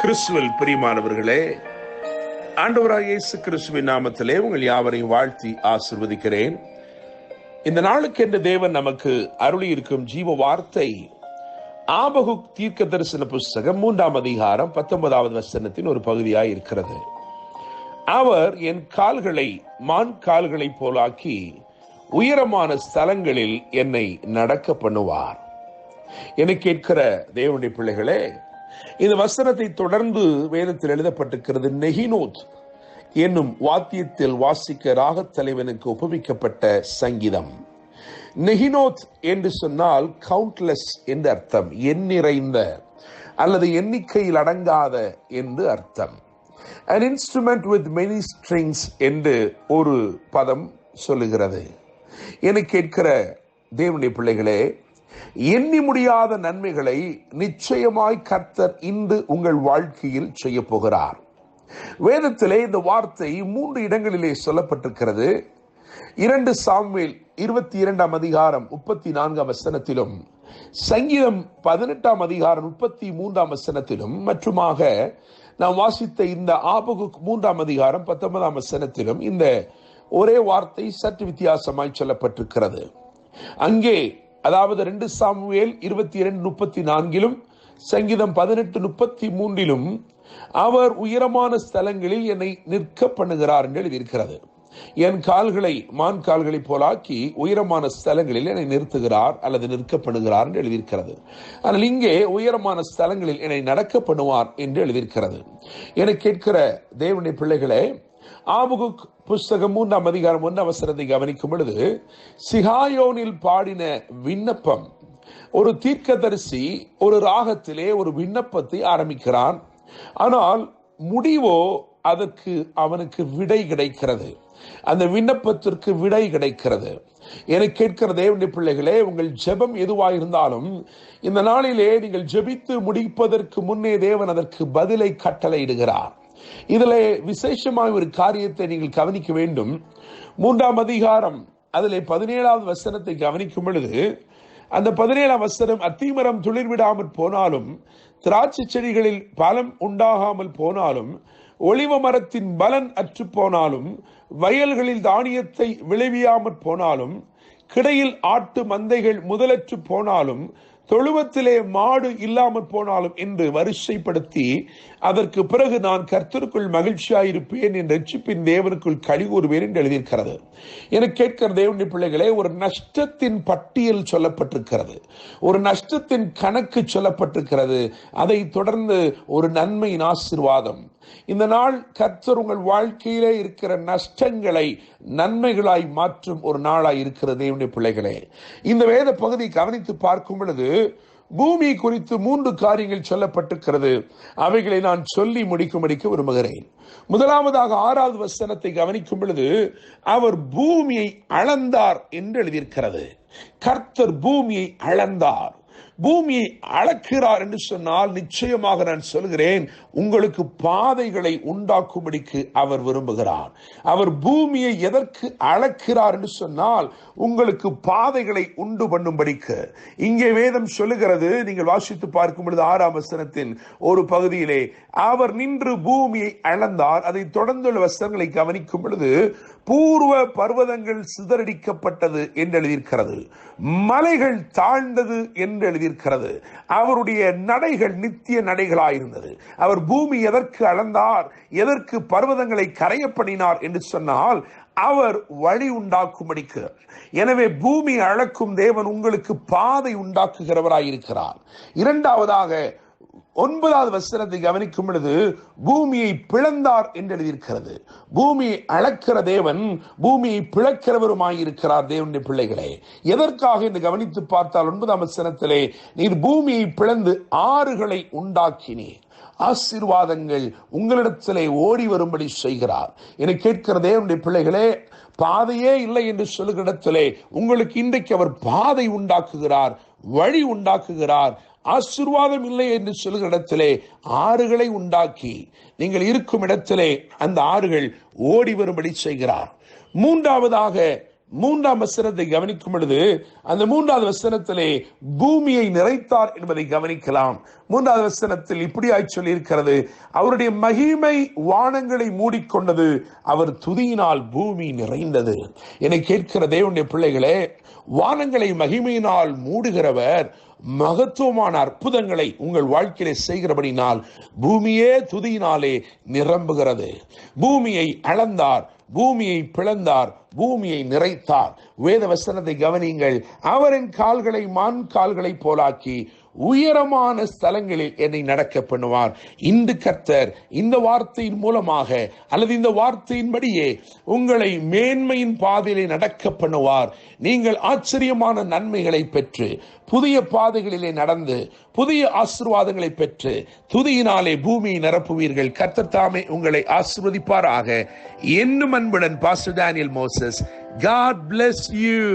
கிறிஸ்துவில் பிரியமானவர்களே, ஆண்டவராகிய இயேசு கிறிஸ்துவின் நாமத்திலே உங்கள் யாவரையும் வாழ்த்தி ஆசீர்வதிக்கிறேன். இந்த நாளுக்கென்று தேவன் நமக்கு அருளி இருக்கும் ஜீவ வார்த்தை ஆபகுக் தீர்க்க தரிசன புஸ்தகம் 3ஆம் அதிகாரம் 19வது வசனத்தின் ஒரு பகுதியாய் இருக்கிறது. அவர் என் கால்களை மான் கால்களை போலாக்கி உயரமான ஸ்தலங்களில் என்னை நடக்க பண்ணுவார். என்னை கேட்கிற தேவனுடைய பிள்ளைகளே, இந்த வசனத்தை தொடர்ந்து வேதத்தில் எழுதப்பட்டிருக்கிறது. நெகினோத் என்னும் வாத்தியத்தில் வாசிக்க ராகத் தலைவனுக்கு ஒப்புவிக்கப்பட்ட சங்கீதம். நெகினோத் என்று சொன்னால் கவுண்ட்லெஸ் என்று அர்த்தம், எண்ணிறைந்த அல்லது எண்ணிக்கையில் அடங்காத என்று அர்த்தம். An instrument with many strings என்று ஒரு பதம் சொல்லுகிறது. என கேட்கிற தேவனுடைய பிள்ளைகளே, எண்ணி முடியாத நன்மைகளை நிச்சயமாய் கர்த்தர் இன்று உங்கள் வாழ்க்கையில் செய்ய போகிறார். வேதத்திலே இந்த வார்த்தை 3 இடங்களிலே சொல்லப்பட்டிருக்கிறது. 2 சாமுவேல் 22ஆம் அதிகாரம் 34ஆம் வசனத்திலும், சங்கீதம் 18ஆம் அதிகாரம் 33ஆம் வசனத்திலும், மற்றுமாக நாம் வாசித்த இந்த ஆபகுக் 3ஆம் அதிகாரம் 19ஆம் வசனத்திலும் இந்த ஒரே வார்த்தை சற்று வித்தியாசமாய் சொல்லப்பட்டிருக்கிறது. அங்கே அதாவது 2 சாமுவேல் 22:34 சங்கீதம் 18:33 அவர் உயரமான ஸ்தலங்களில் என்னை நிற்க பண்ணுகிறார் என்று எழுதியிருக்கிறது. என் கால்களை மான் கால்களை போலாக்கி உயரமான ஸ்தலங்களில் என்னை நிறுத்துகிறார் அல்லது நிற்க பண்ணுகிறார் என்று எழுதியிருக்கிறது. ஆனால் இங்கே உயரமான ஸ்தலங்களில் என்னை நடக்க பண்ணுவார் என்று எழுதியிருக்கிறது. என கேட்கிற தேவனுடைய பிள்ளைகளே, ஆபகுக் புஸ்தகம் 3ஆம் அதிகாரம் 1ஆம் வசனத்தை கவனிக்கும் பொழுது, சிகாயோனில் பாடின விண்ணப்பம். ஒரு தீர்க்கதரிசி ஒரு ராகத்திலே ஒரு விண்ணப்பத்தை ஆரம்பிக்கிறான். ஆனால் முடிவோ அதற்கு அவனுக்கு விடை கிடைக்கிறது. அந்த விண்ணப்பத்திற்கு விடை கிடைக்கிறது. என கேட்கிற தேவனுடைய பிள்ளைகளே, உங்கள் ஜெபம் எதுவாயிருந்தாலும் இந்த நாளிலே நீங்கள் ஜெபித்து முடிப்பதற்கு முன்னே தேவன் அதற்கு பதிலை கட்டளையிடுகிறார். இதிலே விசேஷமாக ஒரு காரியத்தை நீங்கள் கவனிக்க வேண்டும். 3ஆம் அதிகாரம் அதிலே 17வது வசனத்தை கவனிக்கும் பொழுது, அந்த 17ஆம் வசனம், அத்திமரம் துளிர் விடாமல் போனாலும், திராட்சை செடிகளில் பலம் உண்டாகாமல் போனாலும், ஒலிவ மரத்தின் பலன் அற்று போனாலும், வயல்களில் தானியத்தை விளைவியாமற் போனாலும், கிடையில் ஆட்டு மந்தைகள் முதலற்று போனாலும், தொழுவத்திலே மாடு இல்லாமல் போனாலும் என்று வரிசைப்படுத்தி, அதற்கு பிறகு நான் கர்த்தருக்குள் மகிழ்ச்சியாயிருப்பேன், என் ரட்சிப்பின் தேவனுக்குள் களி கூறுவேன் என்று எழுதியிருக்கிறது. என கேட்கிற தேவனுடைய பிள்ளைகளே, ஒரு நஷ்டத்தின் பட்டியல் சொல்லப்பட்டிருக்கிறது, ஒரு நஷ்டத்தின் கணக்கு சொல்லப்பட்டிருக்கிறது. அதை தொடர்ந்து ஒரு நன்மையின் ஆசீர்வாதம். இந்த நாள் கர்த்தர் உங்கள் வாழ்க்கையிலே இருக்கிற நஷ்டங்களை நன்மைகளாய் மாற்றும் ஒரு நாளாய் இருக்கிறது. தேவனுடைய பிள்ளைகளே, இந்த வேத பகுதியை கவனித்து பார்க்கும் பொழுது பூமி குறித்து 3 காரியங்கள் சொல்லப்பட்டிருக்கிறது. அவைகளை நான் சொல்லி முடிக்க விரும்புகிறேன். முதலாவதாக 6வது வசனத்தை கவனிக்கும் பொழுது, அவர் பூமியை அளந்தார் என்று எழுதியிருக்கிறது. கர்த்தர் பூமியை அளந்தார். பூமியை அளக்கிறார் என்று சொன்னால், நிச்சயமாக நான் சொல்கிறேன், உங்களுக்கு பாதைகளை உண்டாக்கும்படிக்கு அவர் விரும்புகிறார். அவர் பூமியை எதற்கு அளக்கிறார் என்று சொன்னால், உங்களுக்கு பாதைகளை உண்டு பண்ணும்படிக்கு. இங்கே வேதம் சொல்லுகிறது, நீங்கள் வாசித்து பார்க்கும் பொழுது 6ஆம் வசனத்தின் ஒரு பகுதியிலே, அவர் நின்று பூமியை அளந்தார். அதை தொடர்ந்துள்ள வசனங்களை கவனிக்கும் பொழுது, பூர்வ பர்வதங்கள் சிதறடிக்கப்பட்டது என்று எழுதியிருக்கிறது, மலைகள் தாழ்ந்தது என்று எழுதியிருக்கிறது. அவருடைய நடைகள் நித்திய நடைகளாயிருந்தது. அவர் பூமி எதற்கு அளந்தார், எதற்கு பர்வதங்களை கரைய பண்ணினார் என்று சொன்னால், அவர் வழி உண்டாக்கும்படிக்கு. எனவே பூமி அளக்கும் தேவன் உங்களுக்கு பாதை உண்டாக்குகிறவராயிருக்கிறார். இரண்டாவதாக 9வது வசனத்தை கவனிக்கும் பொழுது, பூமியை பிளந்தார் என்று எழுதியிருக்கிறது. பூமியை அளக்கிற தேவன் பூமியை பிளக்கிறவருமாயிருக்கிறார். தேவனுடைய பிள்ளைகளே, எதற்காக என்று கவனித்து பார்த்தால் 9ஆம் வசனத்திலே, நீர் பூமியை பிளந்து ஆறுகளை உண்டாக்கினீர், ஆசீர்வாதங்கள் உங்களிடத்திலே ஓடி வரும்படி செய்கிறார். என கேட்கிற தேவனுடைய பிள்ளைகளே, பாதையே இல்லை என்று சொல்லுகிற இடத்திலே உங்களுக்கு இன்றைக்கு அவர் பாதை உண்டாக்குகிறார், வழி உண்டாக்குகிறார். ஆசீர்வாதம் இல்லை என்று சொல்லுகிற இடத்திலே ஆறுகளை உண்டாக்கி நீங்கள் இருக்கும் இடத்திலே அந்த ஆறுகள் ஓடி வரும்படி செய்கிறார். மூன்றாவதாக மூன்றாம் வசனத்தை கவனிக்கும் பொழுது அந்த மூன்றாவது வசனத்திலே பூமியை நிறைத்தார் என்பதை கவனிக்கலாம். மூன்றாவது வசனத்தில் இப்படியாய் சொல்லி இருக்கிறது, அவருடைய மகிமை வானங்களை மூடிக்கொண்டது, அவர் துதியினால் பூமி நிறைந்தது. என்னை கேட்கிற தேவனுடைய பிள்ளைகளே, வானங்களை மகிமையினால் மூடுகிறவர் மகத்துவமான அற்புதங்களை உங்கள் வாழ்க்கையிலே செய்கிறபடினால் பூமியே துதியினாலே நிரம்புகிறது. பூமியை அளந்தார், பூமியை பிளந்தார், பூமியை நிறைத்தார். வேத வசனத்தை கவனியுங்கள். அவரின் கால்களை மான் கால்களை போலாக்கி உயரமான ஸ்தலங்களில் என்னை நடக்க பண்ணுவார். இன்று கர்த்தர் இந்த வார்த்தையின் மூலமாக அல்லது இந்த வார்த்தையின்படியே உங்களை மேன்மையின் பாதையிலே நடக்க பண்ணுவார். நீங்கள் ஆச்சரியமான நன்மைகளை பெற்று புதிய பாதைகளிலே நடந்து புதிய ஆசீர்வாதங்களை பெற்று துதியினாலே பூமியை நிரப்புவீர்கள். கர்த்தர் தாமே உங்களை ஆசீர்வதிப்பாராக. என்னும் அன்புடன் pastor Daniel Moses. God bless you.